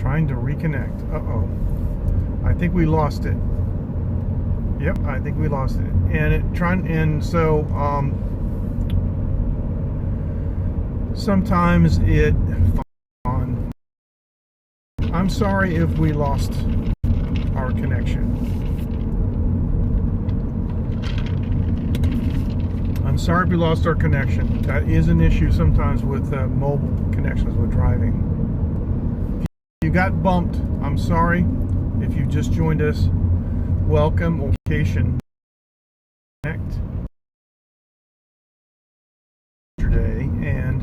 Trying to reconnect. Uh-oh. I think we lost it. Yep, I think we lost it. Sometimes it on. I'm sorry if we lost our connection. I'm sorry if we lost our connection. That is an issue sometimes with mobile connections with driving. If you got bumped, I'm sorry. If you just joined us, welcome. Location connect yesterday, and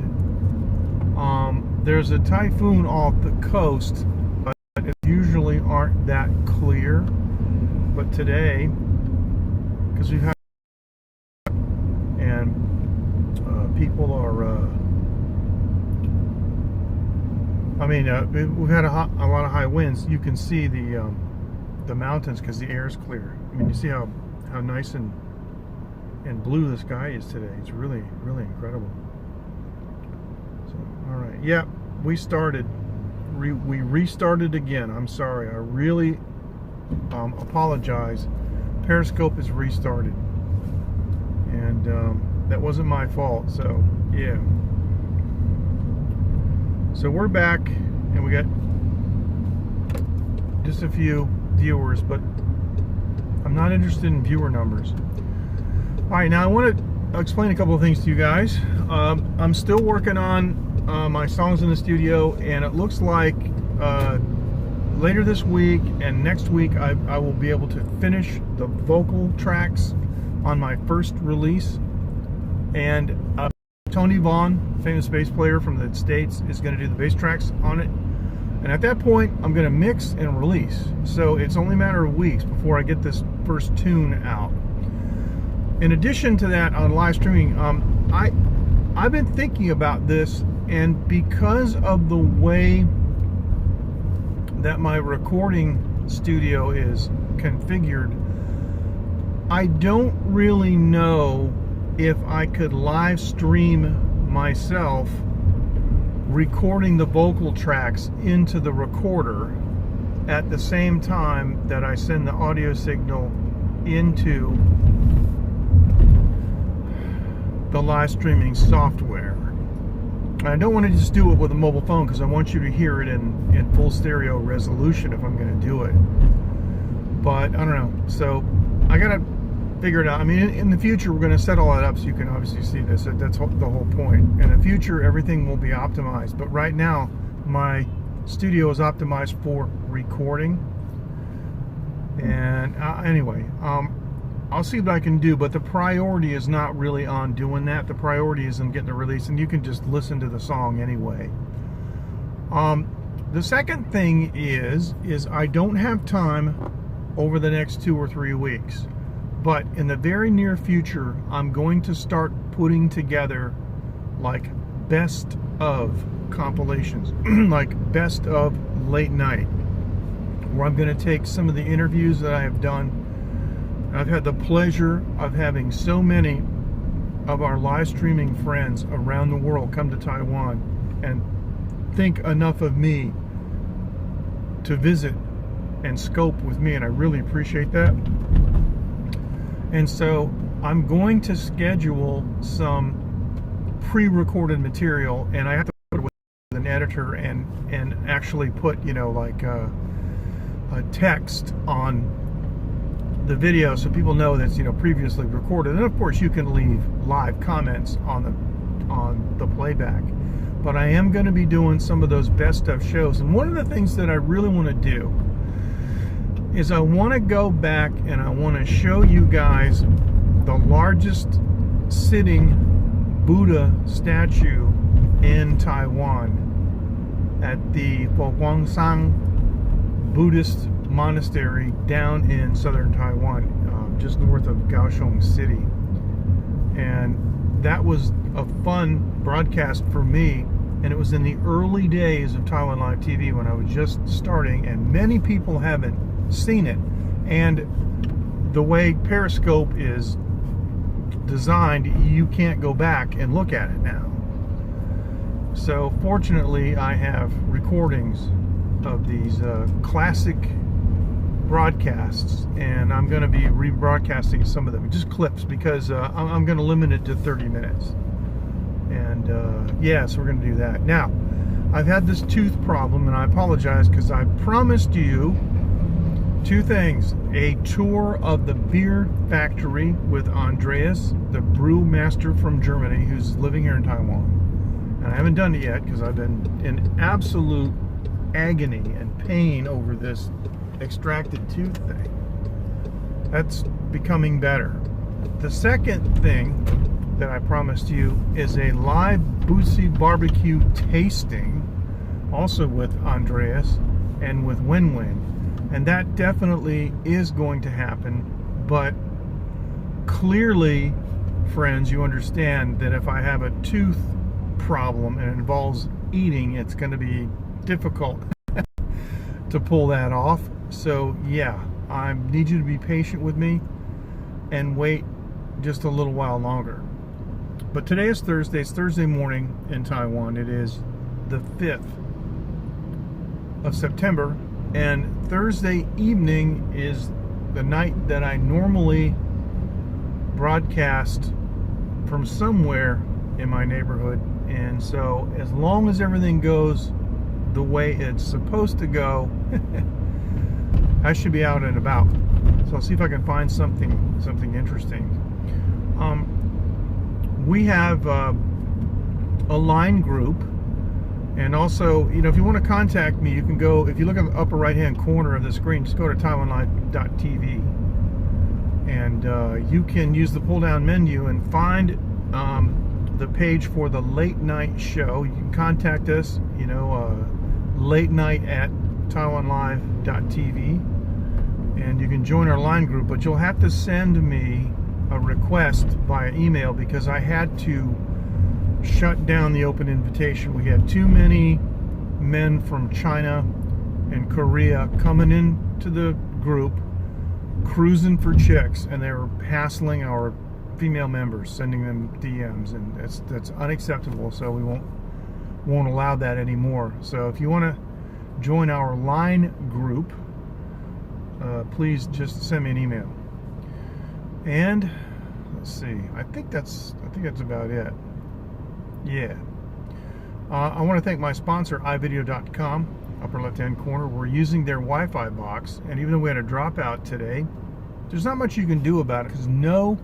there's a typhoon off the coast, but it usually aren't that clear. But today, because we've had people are we've had a lot of high winds. You can see the mountains because the air is clear. I mean, you see how nice and blue the sky is today. It's really, really incredible. So, all right, yeah, we started. We restarted again. I'm sorry. I really apologize. Periscope is restarted, and that wasn't my fault. So yeah. So we're back, and we got just a few viewers, but I'm not interested in viewer numbers. All right, now I want to explain a couple of things to you guys. I'm still working on my songs in the studio, and it looks like later this week and next week I will be able to finish the vocal tracks on my first release. And Tony Vaughn, famous bass player from the States, is going to do the bass tracks on it. And at that point, I'm going to mix and release. So it's only a matter of weeks before I get this first tune out. In addition to that, on live streaming, I've been thinking about this, and because of the way that my recording studio is configured, I don't really know if I could live stream myself recording the vocal tracks into the recorder at the same time that I send the audio signal into the live streaming software. I don't want to just do it with a mobile phone because I want you to hear it in full stereo resolution if I'm going to do it. But I don't know. So I got to figure it out. I mean, in the future, we're going to set all that up so you can obviously see this. That's the whole point. In the future, everything will be optimized. But right now, my studio is optimized for recording. And anyway, I'll see what I can do. But the priority is not really on doing that. The priority is on getting the release. And you can just listen to the song anyway. The second thing is I don't have time over the next 2 or 3 weeks. But in the very near future, I'm going to start putting together like best of compilations, like best of late night, where I'm going to take some of the interviews that I have done. I've had the pleasure of having so many of our live streaming friends around the world come to Taiwan and think enough of me to visit and scope with me, and I really appreciate that. And so I'm going to schedule some pre-recorded material, and I have to put it with an editor and actually put, like a text on the video so people know that's, previously recorded. And of course you can leave live comments on the playback. But I am going to be doing some of those best of shows. And one of the things that I really want to do is I want to go back and I want to show you guys the largest sitting Buddha statue in Taiwan at the Foguangsang Buddhist Monastery down in southern Taiwan, just north of Kaohsiung City. And that was a fun broadcast for me, and it was in the early days of Taiwan Live TV when I was just starting, and many people haven't seen it. And the way Periscope is designed, you can't go back and look at it now. So fortunately I have recordings of these classic broadcasts, and I'm going to be rebroadcasting some of them, just clips, because I'm going to limit it to 30 minutes. And yeah, so we're going to do that. Now, I've had this tooth problem, and I apologize because I promised you two things: a tour of the beer factory with Andreas, the brew master from Germany, who's living here in Taiwan. And I haven't done it yet because I've been in absolute agony and pain over this extracted tooth thing. That's becoming better. The second thing that I promised you is a live Bootsy barbecue tasting, also with Andreas and with Win-Win. And that definitely is going to happen, but clearly, friends, you understand that if I have a tooth problem and it involves eating, it's going to be difficult to pull that off. So yeah, I need you to be patient with me and wait just a little while longer. But today is Thursday. It's Thursday morning in Taiwan. It is the 5th of September, and Thursday evening is the night that I normally broadcast from somewhere in my neighborhood. And so as long as everything goes the way it's supposed to go, I should be out and about. So I'll see if I can find something interesting. We have a line group, and also, you know, if you want to contact me, you can go, if you look at the upper right hand corner of the screen, just go to taiwanlive.tv, and you can use the pull down menu and find the page for the late night show. You can contact us, you know, late night at taiwanlive.tv, and you can join our line group, but you'll have to send me a request via email because I had to shut down the open invitation. We had too many men from China and Korea coming into the group, cruising for chicks, and they were hassling our female members, sending them DMs, and that's unacceptable. So we won't allow that anymore. So if you want to join our line group, please just send me an email. And let's see, I think that's about it. Yeah. I want to thank my sponsor, iVideo.com, upper left-hand corner. We're using their Wi-Fi box, and even though we had a dropout today, there's not much you can do about it because no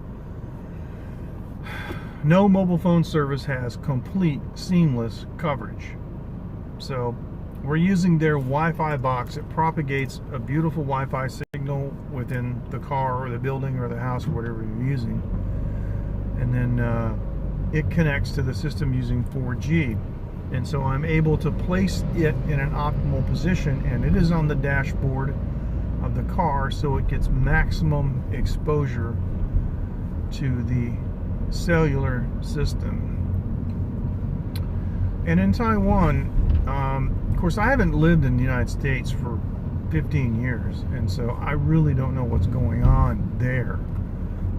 mobile phone service has complete seamless coverage. So we're using their Wi-Fi box. It propagates a beautiful Wi-Fi signal within the car or the building or the house or whatever you're using, and then it connects to the system using 4G, and so I'm able to place it in an optimal position, and it is on the dashboard of the car, so it gets maximum exposure to the cellular system. And in Taiwan, of course, I haven't lived in the United States for 15 years, and so I really don't know what's going on there.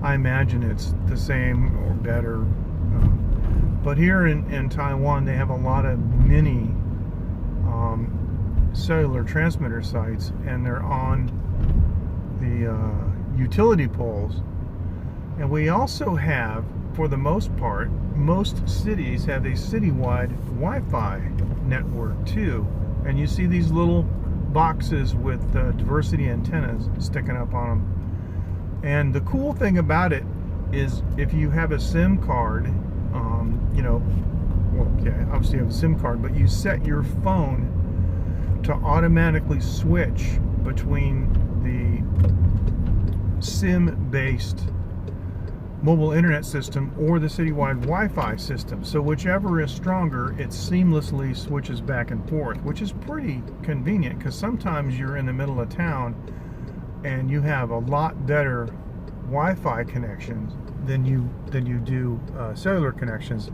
I imagine it's the same or better. But here in Taiwan, they have a lot of mini cellular transmitter sites, and they're on the utility poles. And we also have, for the most part, most cities have a citywide Wi-Fi network too. And you see these little boxes with diversity antennas sticking up on them. And the cool thing about it is if you have a SIM card, you know, well, yeah, obviously you have a SIM card, but you set your phone to automatically switch between the SIM-based mobile internet system or the citywide Wi-Fi system. So whichever is stronger, it seamlessly switches back and forth, which is pretty convenient because sometimes you're in the middle of town and you have a lot better Wi-Fi connections than you do cellular connections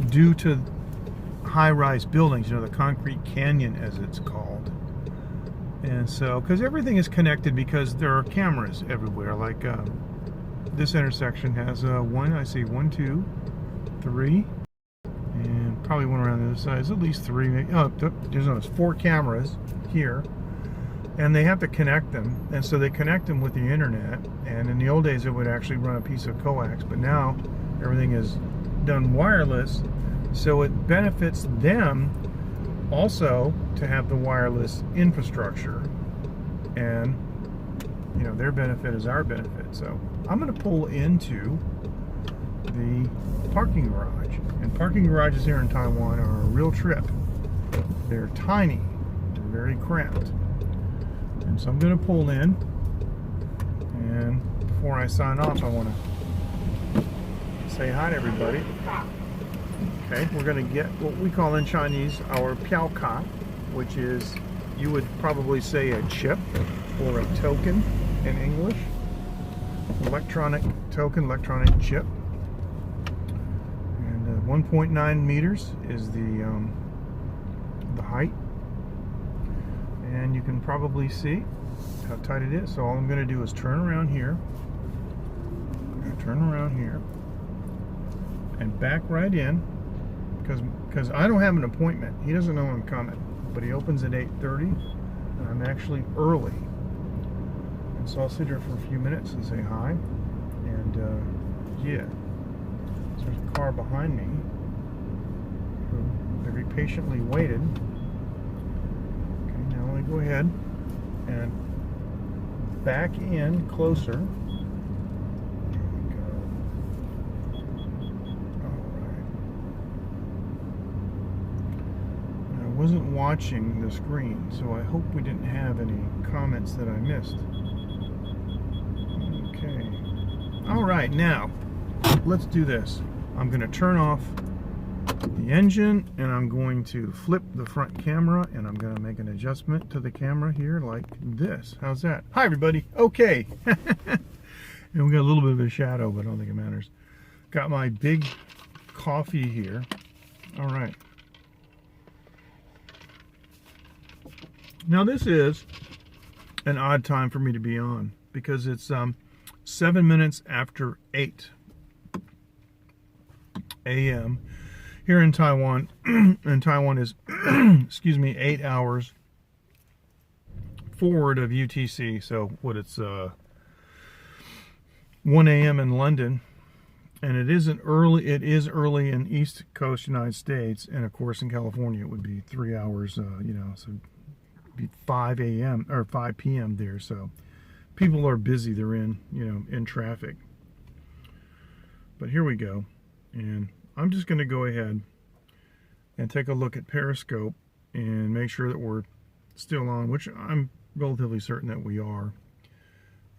due to high-rise buildings, you know, the concrete canyon as it's called. And so, because everything is connected because there are cameras everywhere, like this intersection has I see 1, 2, 3, and probably one around the other side. There's at least 3. There's 4 cameras. here, and they have to connect them, and so they connect them with the internet. And in the old days it would actually run a piece of coax, but now everything is done wireless, so it benefits them also to have the wireless infrastructure, and you know, their benefit is our benefit. So I'm going to pull into the parking garage, and parking garages here in Taiwan are a real trip. They're tiny, they're very cramped, and so I'm going to pull in, and before I sign off I want to say hi to everybody. Okay, we're going to get what we call in Chinese our piao ka, which is, you would probably say, a chip or a token in English. Electronic token, electronic chip. And 1.9 meters is the height. And you can probably see how tight it is. So all I'm going to do is turn around here. I'm going to turn around here and back right in, because I don't have an appointment. He doesn't know I'm coming, but he opens at 8:30, and I'm actually early. And so I'll sit here for a few minutes and say hi. And yeah, so there's a car behind me who very patiently waited. Okay, now let me go ahead and back in closer. I wasn't watching the screen, so I hope we didn't have any comments that I missed. Okay. Alright, now, let's do this. I'm going to turn off the engine, and I'm going to flip the front camera, and I'm going to make an adjustment to the camera here like this. How's that? Hi, everybody. Okay. And we got a little bit of a shadow, but I don't think it matters. Got my big coffee here. Alright. Now this is an odd time for me to be on, because it's 7 minutes after 8 a.m. here in Taiwan. And Taiwan is, excuse me, 8 hours forward of UTC. So what, it's 1 a.m. in London, and it is early in East Coast United States, and of course in California it would be 3 hours, you know, so be 5 a.m. or 5 p.m. there. So people are busy, they're in, you know, in traffic. But here we go, and I'm just going to go ahead and take a look at Periscope and make sure that we're still on, which I'm relatively certain that we are.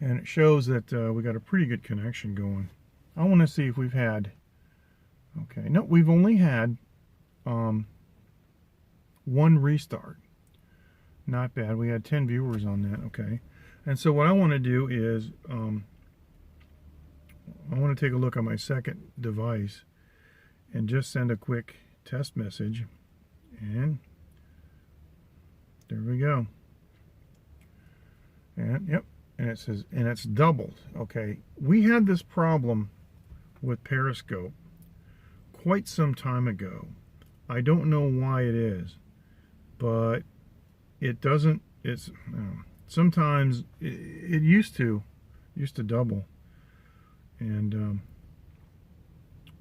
And it shows that we got a pretty good connection going. I want to see if we've had, okay, no, we've only had one restart. Not bad. We had 10 viewers on that. Okay. And so what I want to do is I want to take a look on my second device and just send a quick test message, and there we go. And yep, and it says, and it's doubled. Okay, we had this problem with Periscope quite some time ago. I don't know why it is, but it doesn't, it's sometimes it used to double. And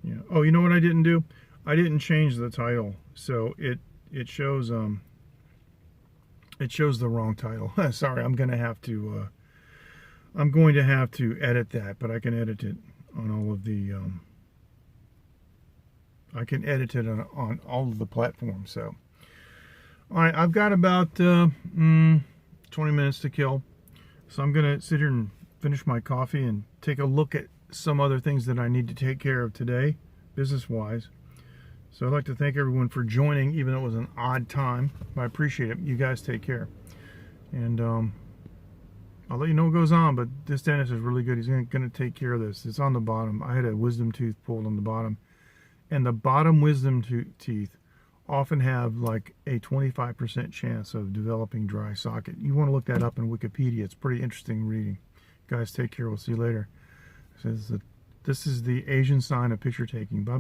yeah. Oh, you know what I didn't do? I didn't change the title, so it shows the wrong title. Sorry, I'm going to have to edit that, but I can edit it on all of the on all of the platforms. So all right, I've got about 20 minutes to kill, so I'm going to sit here and finish my coffee and take a look at some other things that I need to take care of today, business-wise. So I'd like to thank everyone for joining, even though it was an odd time. I appreciate it. You guys take care. And I'll let you know what goes on, but this dentist is really good. He's going to take care of this. It's on the bottom. I had a wisdom tooth pulled on the bottom. And the bottom wisdom teeth often have like a 25% chance of developing dry socket. You want to look that up in Wikipedia. It's pretty interesting reading. Guys, take care. We'll see you later. It says that this is the Asian sign of picture taking. Bye-bye.